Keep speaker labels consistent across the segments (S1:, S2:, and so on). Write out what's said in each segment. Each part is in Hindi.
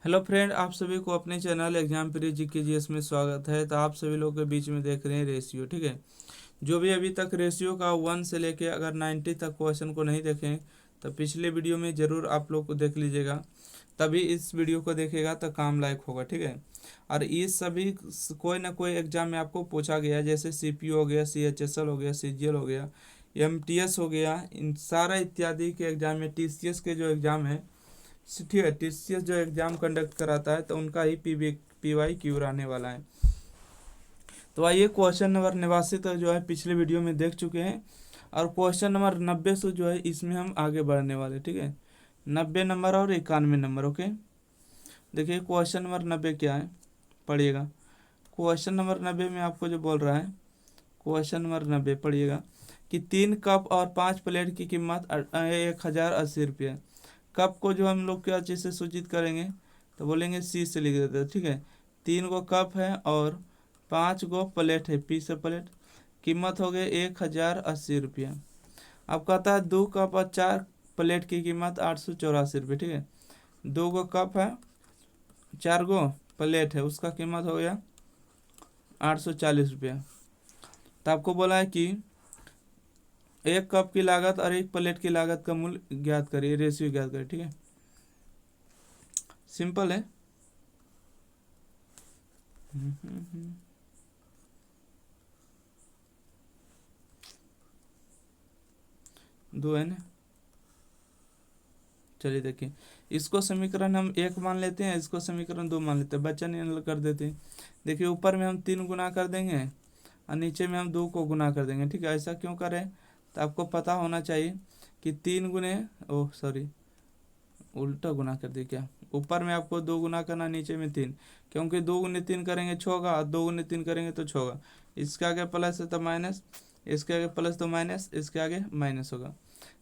S1: हेलो फ्रेंड, आप सभी को अपने channel exam pre GK GS में स्वागत है। तो आप सभी लोग के बीच में देख रहे हैं रेशियो। ठीक है, जो भी अभी तक रेशियो का 1 से लेके अगर 90 तक क्वेश्चन को नहीं देखें तो पिछले वीडियो में ज़रूर आप लोग को देख लीजिएगा, तभी इस वीडियो को देखेगा तो काम लायक होगा। ठीक है, और ये सभी कोई ना कोई एग्जाम में आपको पूछा गया, जैसे सीपीयू हो गया, सीएचएसएल हो गया, सीजीएल हो गया, एमटीएस हो गया, इन सारा इत्यादि के एग्जाम में, टीसीएस के जो एग्ज़ाम है, ठीक है, टीसीएस जो एग्जाम कंडक्ट कराता है तो उनका ही पीवाई क्यू रहने वाला है। तो आइए, क्वेश्चन नंबर 89 तक जो है पिछले वीडियो में देख चुके हैं, और क्वेश्चन नंबर 90 से जो है इसमें हम आगे बढ़ने वाले। ठीक है, 90 नंबर और 91 नंबर। ओके, देखिए क्वेश्चन नंबर 90 क्या है, पढ़िएगा। क्वेश्चन नंबर 90 में आपको जो बोल रहा है, क्वेश्चन नंबर 90 पढ़िएगा कि 3 कप और 5 प्लेट की कीमत 1080 रुपये। कप को जो हम लोग क्या चीज़ से सूचित करेंगे, तो बोलेंगे सी से लिख देते हैं। ठीक है, 3 गो कप है और 5 गो प्लेट है, पी से प्लेट, कीमत हो गई 1080 रुपया। अब कहता है 2 कप और 4 प्लेट की कीमत 884 रुपये। ठीक है, 2 गो कप है, 4 गो प्लेट है, उसका कीमत हो गया 840 रुपया। तो आपको बोला है कि एक कप की लागत और एक प्लेट की लागत का मूल्य ज्ञात करिए, रेशियो ज्ञात करिए। ठीक है, सिंपल है। दो है ना, चलिए देखिए, इसको समीकरण हम 1 मान लेते हैं, इसको समीकरण 2 मान लेते हैं, बच्चा नहीं कर देते हैं। देखिए, ऊपर में हम 3 गुना कर देंगे और नीचे में हम 2 को गुना कर देंगे। ठीक है, ऐसा क्यों करें, तो आपको पता होना चाहिए कि 3 गुने, ओह सॉरी, उल्टा गुना कर दिया क्या, ऊपर में आपको 2 गुना करना, नीचे में 3, क्योंकि 2 गुने 3 करेंगे 6 होगा और 2 गुने 3 करेंगे तो 6 होगा। इसके आगे प्लस है तो माइनस, इसके आगे प्लस तो माइनस, इसके आगे माइनस होगा।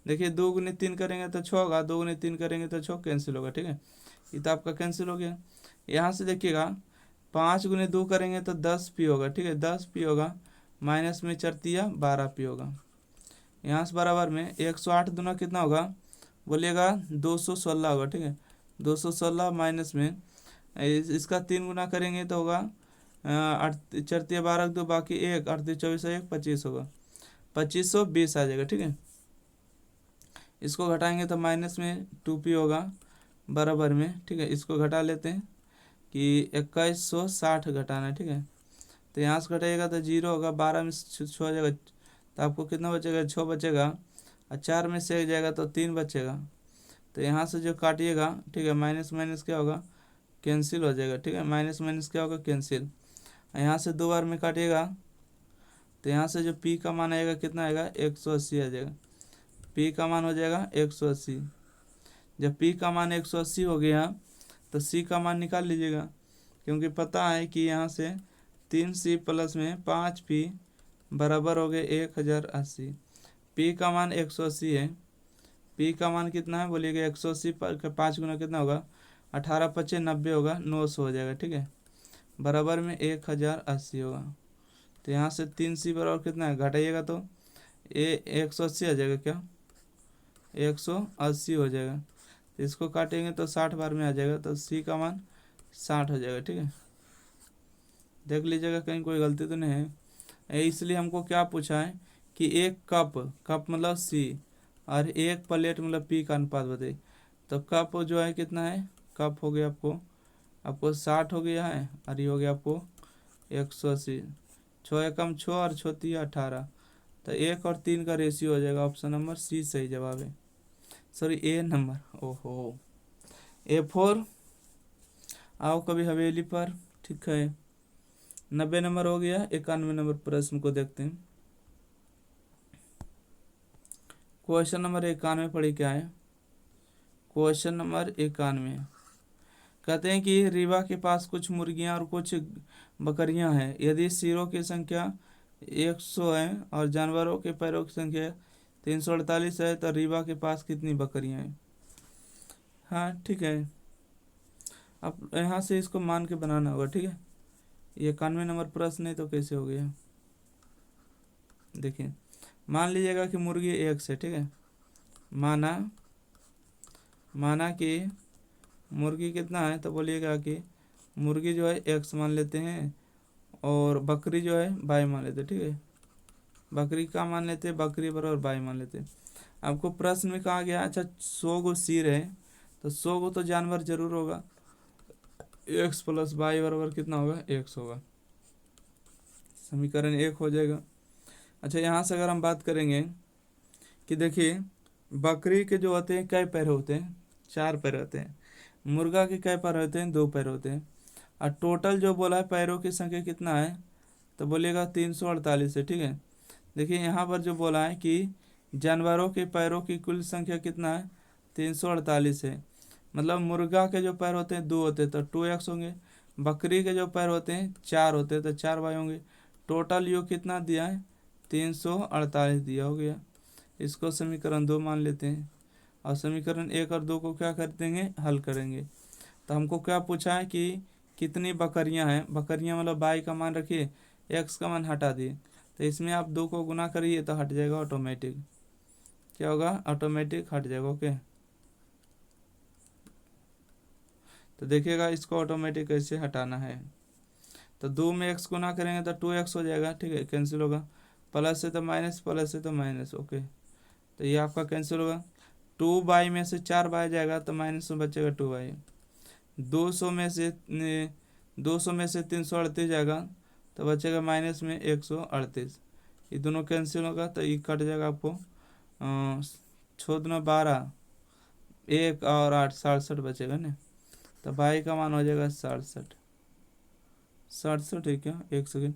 S1: देखिए, 2 गुने 3 करेंगे तो 6 होगा, 2 गुने 3 करेंगे तो 6 कैंसिल होगा। ठीक है, ये तो आपका कैंसिल हो गया। यहाँ से देखिएगा, 5 गुने 2 करेंगे तो 10 पी होगा। ठीक है, 10 पी होगा, माइनस में चरतिया 12 पी होगा। यहाँ से बराबर में 108 दुना कितना होगा, बोलिएगा 216 होगा। ठीक है, 216 माइनस में इसका 3 गुना करेंगे तो होगा चरतिया 12 दो बाकी 1, 38 24 1 25 होगा, 2520 आ जाएगा। ठीक है, इसको घटाएंगे तो माइनस में 2p होगा बराबर में। ठीक है, इसको घटा लेते हैं कि 2160 घटाना है। ठीक है, तो यहाँ से घटाइएगा तो 0 होगा, 12 में 6 हो जाएगा, तो आपको कितना बचेगा, 6 बचेगा, और 4 में से जाएगा तो 3 बचेगा। तो यहाँ से जो काटिएगा, ठीक है, माइनस माइनस क्या होगा, कैंसिल हो जाएगा। ठीक है, माइनस माइनस क्या होगा, कैंसिल। यहाँ से 2 बार में काटिएगा तो यहाँ से जो p का मान आएगा कितना आएगा, 180 आ जाएगा। p का मान हो जाएगा 180। जब p का मान 180 हो गया तो c का मान निकाल लीजिएगा, क्योंकि पता है कि यहाँ से 3c प्लस में 5p बराबर हो गए 1080। p का मान 180 है, p का मान कितना है बोलिएगा, 180 पर 5 गुना कितना होगा, 18 पच्चीस 90 होगा, 900 हो जाएगा। ठीक है, बराबर में 1080 होगा। तो यहाँ से 3c बराबर कितना है, घटाइएगा तो 180 आ जाएगा, क्या 180 हो जाएगा। तो इसको काटेंगे तो 60 बार में आ जाएगा, तो c का मान 60 हो जाएगा। ठीक है, देख लीजिएगा कहीं कोई गलती तो नहीं है। इसलिए हमको क्या पूछा है कि एक कप, कप मतलब c, और एक प्लेट मतलब p का अनुपात बताइए। तो कप जो है कितना है, कप हो गया आपको 60 हो गया है, और ये हो गया आपको 180। 6 एकम 6 और 6 18, तो 1 और 3 का रेशियो हो जाएगा। ऑप्शन नंबर सी सही जवाब है, सॉरी ए नंबर। ओहो, A4 आओ कभी हवेली पर। ठीक है, 90 नंबर हो गया। 91 नंबर प्रश्न को देखते हैं। क्वेश्चन नंबर 91 पढ़ी क्या है, क्वेश्चन नंबर 91 कहते हैं कि रीवा के पास कुछ मुर्गियां और कुछ बकरियां हैं। यदि सिरों की संख्या 100 है और जानवरों के पैरों की संख्या 348 है, तो रीवा के पास कितनी बकरियां हैं। हाँ ठीक है, अब यहाँ से इसको मान के बनाना होगा। ठीक है, ये 91 नंबर प्रश्न है तो कैसे हो गया, देखिए मान लीजिएगा कि मुर्गी 1 से, ठीक है, माना कि मुर्गी कितना है, तो बोलिएगा कि मुर्गी जो है एक्स मान लेते हैं और बकरी जो है वाई मान लेते हैं। ठीक है, बकरी का मान लेते हैं, बकरी बराबर वाई मान लेते हैं। आपको प्रश्न में कहा गया अच्छा 100 गो सिर है, तो 100 गो तो जानवर जरूर होगा, एक्स प्लस वाई बराबर कितना होगा, एक्स होगा। समीकरण 1 हो जाएगा। अच्छा यहाँ से अगर हम बात करेंगे कि देखिए बकरी के जो होते हैं कई पैर होते हैं, 4 पैर होते हैं। मुर्गा के कई पैर होते हैं, 2 पैर होते हैं। और टोटल जो बोला है पैरों की संख्या कितना है, तो बोलिएगा 348 है। ठीक है, देखिए यहाँ पर जो बोला है कि जानवरों के पैरों की कुल संख्या कितना है, 348 है। मतलब मुर्गा के जो पैर होते हैं 2 होते हैं तो 2x होंगे, बकरी के जो पैर होते हैं 4 होते हैं तो 4y होंगे। टोटल योग कितना दिया है, 348 दिया हो गया। इसको समीकरण 2 मान लेते हैं और समीकरण 1 और 2 को क्या कर देंगे, हल करेंगे। तो हमको क्या पूछा है कि कितनी बकरियां हैं, बकरियां मतलब y का मान रखिए, x का मान हटा दिए, तो इसमें आप 2 को गुना करिए तो हट जाएगा ऑटोमेटिक। क्या होगा, ऑटोमेटिक हट जाएगा। ओके, तो देखिएगा इसको ऑटोमेटिक कैसे हटाना है। तो 2 में x गुना करेंगे तो 2x हो जाएगा। ठीक है, कैंसिल होगा, प्लस से तो माइनस, प्लस से तो माइनस। ओके, तो ये आपका कैंसिल होगा। 2y में से 4y जाएगा तो माइनस में बचेगा 2y। 200 में से 338 जाएगा तो बचेगा माइनस में 138। ये दोनों कैंसिल होगा तो ये कट जाएगा आपको, 6×12 1 और 8 67 बचेगा ना। तो y का मान हो जाएगा 67। 67 है क्या, एक सेकेंड,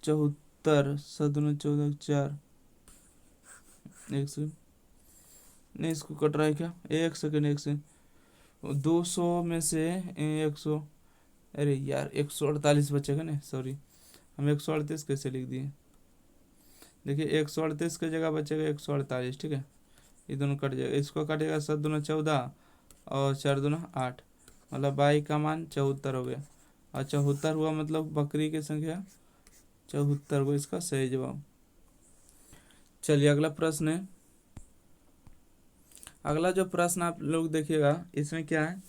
S1: 74 7×14 4, एक सेकेंड, नहीं इसको कट रहा है क्या, एक सेकेंड एक सेकेंड। 200 में से 100, अरे यार 148 बचेगा ना, सॉरी हम 138 कैसे लिख दिए। देखिए 138 की जगह बचेगा 148। ठीक है, ये दोनों कट जाएगा, इसको कटेगा 7×14 और 4×8, मतलब y का मान 74 हो गया। और 74 हुआ मतलब बकरी की संख्या 74 को इसका सही जवाब। चलिए अगला प्रश्न है। अगला जो प्रश्न आप लोग देखिएगा इसमें क्या है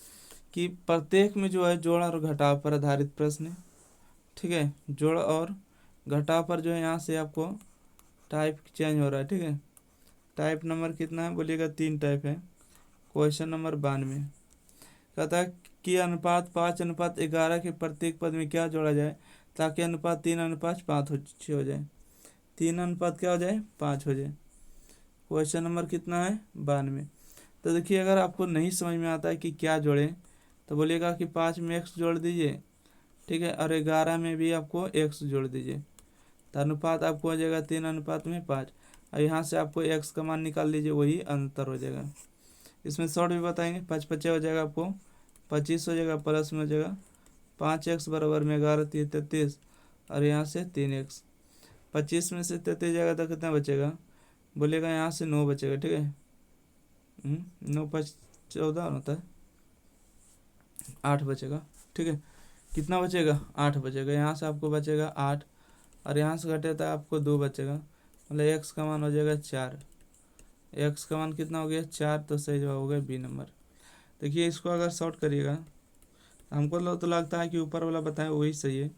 S1: कि प्रत्येक में जो है जोड़ और घटाव पर आधारित प्रश्न है। ठीक है, जोड़ और घटाव पर जो है यहाँ से आपको टाइप चेंज हो रहा है। ठीक है, टाइप नंबर कितना है बोलिएगा, 3 टाइप है। क्वेश्चन नंबर 92 कहता है कि अनुपात 5:11 के प्रत्येक पद में क्या जोड़ा जाए ताकि अनुपात 3:5 हो जाए। 3 अनुपात क्या हो जाए, 5 हो जाए। क्वेश्चन नंबर कितना है, 92। तो देखिए अगर आपको नहीं समझ में आता है कि क्या जोड़े तो बोलिएगा कि 5 में x जोड़ दीजिए। ठीक है, और 11 में भी आपको x जोड़ दीजिए, तो अनुपात आपको हो जाएगा 3:5। और यहाँ से आपको x का मान निकाल लीजिए, वही अंतर हो जाएगा। इसमें शॉर्ट भी बताएंगे, 5×5 हो जाएगा आपको 25 हो जाएगा, प्लस में हो जाएगा 5x बराबर में 11 3 33 और यहाँ से 3x। 25 में से 33 जाएगा तो कितना बचेगा, बोलेगा यहाँ से 9 बचेगा। ठीक है, 9×5 = 14 होता है, 8 बचेगा। ठीक है, कितना बचेगा, 8 बचेगा। यहाँ से आपको बचेगा 8 और यहाँ से घटे तो आपको 2 बचेगा, मतलब x का मान हो जाएगा 4। x का मान कितना हो गया, 4, तो सही जवाब हो गया बी नंबर। देखिए इसको अगर शॉर्ट करिएगा तो हमको तो लगता है कि ऊपर वाला बताया वही सही है।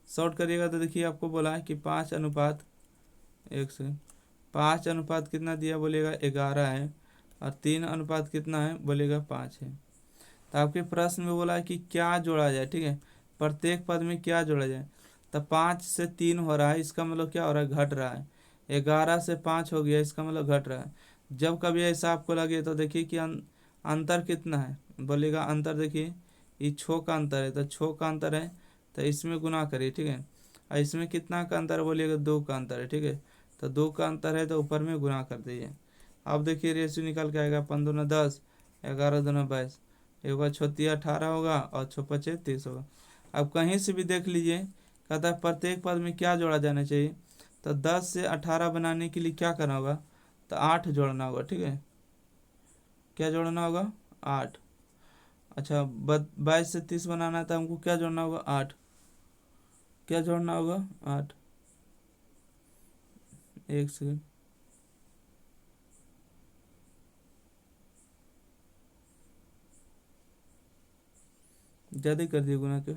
S1: शॉर्ट करिएगा तो देखिए आपको बोला है कि 5:1 से 5 अनुपात कितना दिया बोलेगा 11 है, और 3 अनुपात कितना है बोलेगा 5 है। तो आपके प्रश्न में बोला है कि क्या जोड़ा जाए। ठीक है, प्रत्येक पद में क्या जोड़ा जाए, तो 5 से 3 हो रहा है, इसका मतलब क्या हो रहा है, घट रहा है। 11 से 5 हो गया, इसका मतलब घट रहा है। जब कभी ऐसा आपको लगे तो देखिए कि अंतर कितना है, बोलेगा अंतर देखिए ये 6 का अंतर है, तो 6 का अंतर है तो इसमें गुना करिए। ठीक है, और इसमें कितना का अंतर है बोलिएगा, 2 का अंतर है। ठीक है, तो 2 का अंतर है तो ऊपर में गुना कर दीजिए। अब देखिए रेशियो निकल के आएगा, 5×2 = 10, 11×2 = 22, एक बार 6×3 = 18 होगा और 6×5 = 30 होगा। अब कहीं से भी देख लीजिए, कहता है प्रत्येक पद में क्या जोड़ा जाना चाहिए, तो 10 से 18 बनाने के लिए क्या करना होगा, तो 8 जोड़ना होगा। ठीक है, क्या जोड़ना होगा, 8। अच्छा 22 से 30 बनाना है तो हमको क्या जोड़ना होगा, 8। क्या जोड़ना होगा, 8। एक सेकेंड, ज़्यादा ही कर दिए गुना के।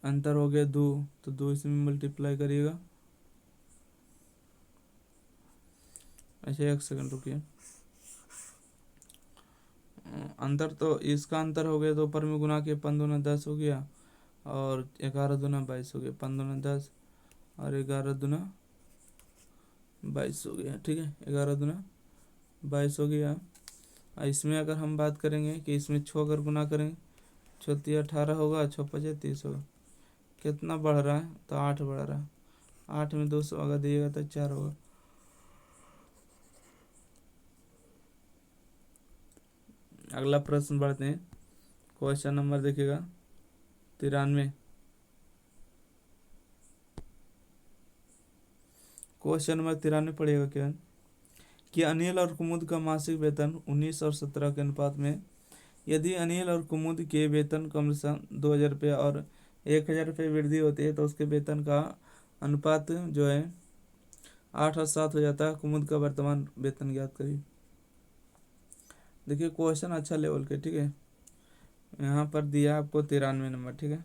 S1: अंतर हो गया 2, तो 2 इसमें मल्टीप्लाई करिएगा। अच्छा 1 सेकंड रुकिए। अंतर तो इसका अंतर हो गया, तो ऊपर में गुना के 5 दूना 10 हो गया, और 11 दूना 22 हो गया। 5 दूना 10 और 11 दूना 22 हो गया। ठीक है, 11 दूना 22 हो गया। इसमें अगर हम बात करेंगे कि इसमें 6 अगर गुना करेंगे, 6 18 होगा, 6 5 30 होगा। कितना बढ़ रहा है? तो 8 बढ़ रहा है। 8 में 200 अगर दिएगा तो 4 होगा। अगला प्रश्न बढ़ते हैं। क्वेश्चन नंबर देखिएगा 93। क्वेश्चन नंबर 93 पढ़िएगा क्या कि अनिल और कुमुद का मासिक वेतन 19 और 17 के अनुपात में। यदि अनिल और कुमुद के वेतन कम से कम 2000 रुपये और 1000 रुपये वृद्धि होती है, तो उसके वेतन का अनुपात जो है 8 और 7 हो जाता है। कुमुद का वर्तमान वेतन ज्ञात करिए। देखिए क्वेश्चन अच्छा लेवल के, ठीक है। यहाँ पर दिया आपको 93 नंबर, ठीक है।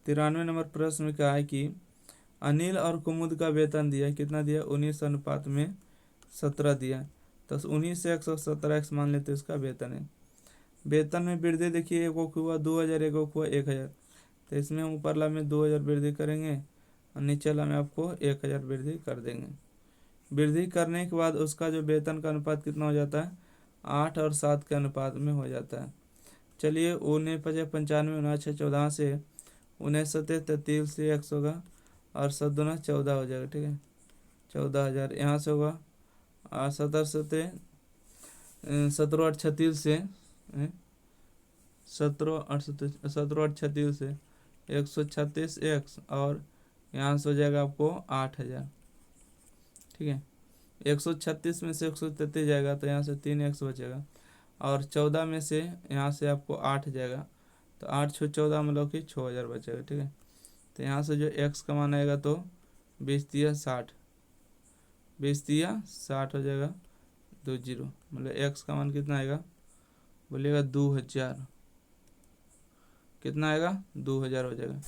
S1: 93 नंबर प्रश्न में क्या है कि अनिल और कुमुद का वेतन दिया, कितना दिया? 19 अनुपात में 17 दिया। तो 19 से 117 x मान लेते इसका वेतन है। वेतन में वृद्धि देखिए, एक हुआ 2000, एक हुआ 1000। तो इसमें हम ऊपर ला में 2000 वृद्धि करेंगे और नीचे ला में आपको 1000 वृद्धि कर देंगे। वृद्धि करने के बाद उसका जो वेतन का अनुपात कितना हो जाता है? 8 और 7 के अनुपात में हो जाता है। चलिए 19 5 95, 19 14 से 19 7 33 से 100 होगा, और 7 दूना 14 हो जाएगा। ठीक है, 14,000 यहाँ से होगा। 17 7 17 8 36 से 17 8 36 से 136 एक्स, और यहाँ से हो जाएगा आपको 8,000। ठीक है, 136 में से 133 जाएगा, तो यहाँ से 3 एक्स बचेगा, और 14 में से यहाँ से आपको 8 जाएगा, तो 8 6 14 मतलब कि 6,000 बचेगा। ठीक है, तो यहाँ से जो एक्स का मान आएगा तो 20 तिया 60, 20 तिया 60 हो जाएगा, 20 मतलब एक्स का मान कितना आएगा? बोलिएगा 2000। कितना आएगा? 2000 हो जाएगा।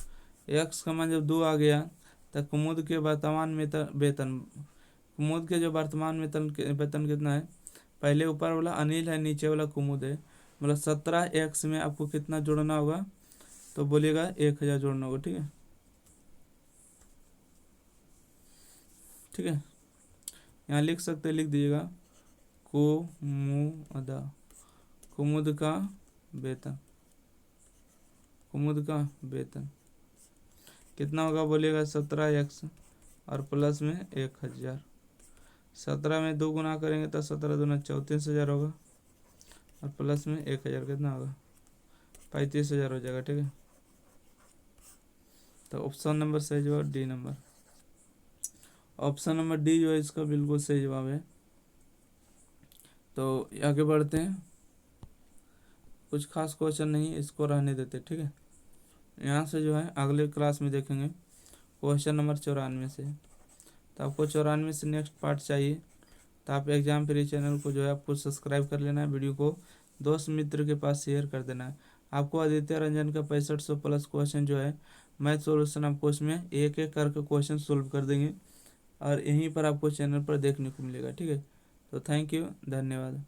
S1: एक्स का मान जब 2 आ गया, तो कुमुद के वर्तमान वेतन, कुमुद के जो वर्तमान वेतन कितना है? पहले ऊपर वाला अनिल है, नीचे वाला कुमुद है, मतलब 17 एक्स में आपको कितना जोड़ना होगा? तो बोलिएगा 1000 जोड़ना होगा। ठीक है, ठीक है, यहाँ लिख सकते, लिख दीजिएगा कुमुदा, कुमुद का वेतन, कुमुद का वेतन कितना होगा? बोलिएगा 17 एक्स और प्लस में 1000। 17 में 2 गुना करेंगे तो 17 दूना 34,000 होगा, और प्लस में 1000 कितना होगा? 35,000 हो जाएगा। ठीक है, तो ऑप्शन नंबर सही जवाब D number. Option number D जो है इसका बिल्कुल सही जवाब है। तो आगे बढ़ते हैं। कुछ खास क्वेश्चन नहीं, इसको रहने देते। ठीक है, यहाँ से जो है अगले क्लास में देखेंगे क्वेश्चन नंबर 94 से। तो आपको 94 से नेक्स्ट पार्ट चाहिए, तो आप एग्जाम फ्री चैनल को जो है आपको सब्सक्राइब कर लेना है, वीडियो को दोस्त मित्र के पास शेयर कर देना है। आपको आदित्य रंजन का 6500 प्लस क्वेश्चन जो है मैथ सॉल्यूशन, आपको उसमें एक एक करके क्वेश्चन सोल्व कर देंगे, और यहीं पर आपको चैनल पर देखने को मिलेगा। ठीक है, तो थैंक यू, धन्यवाद।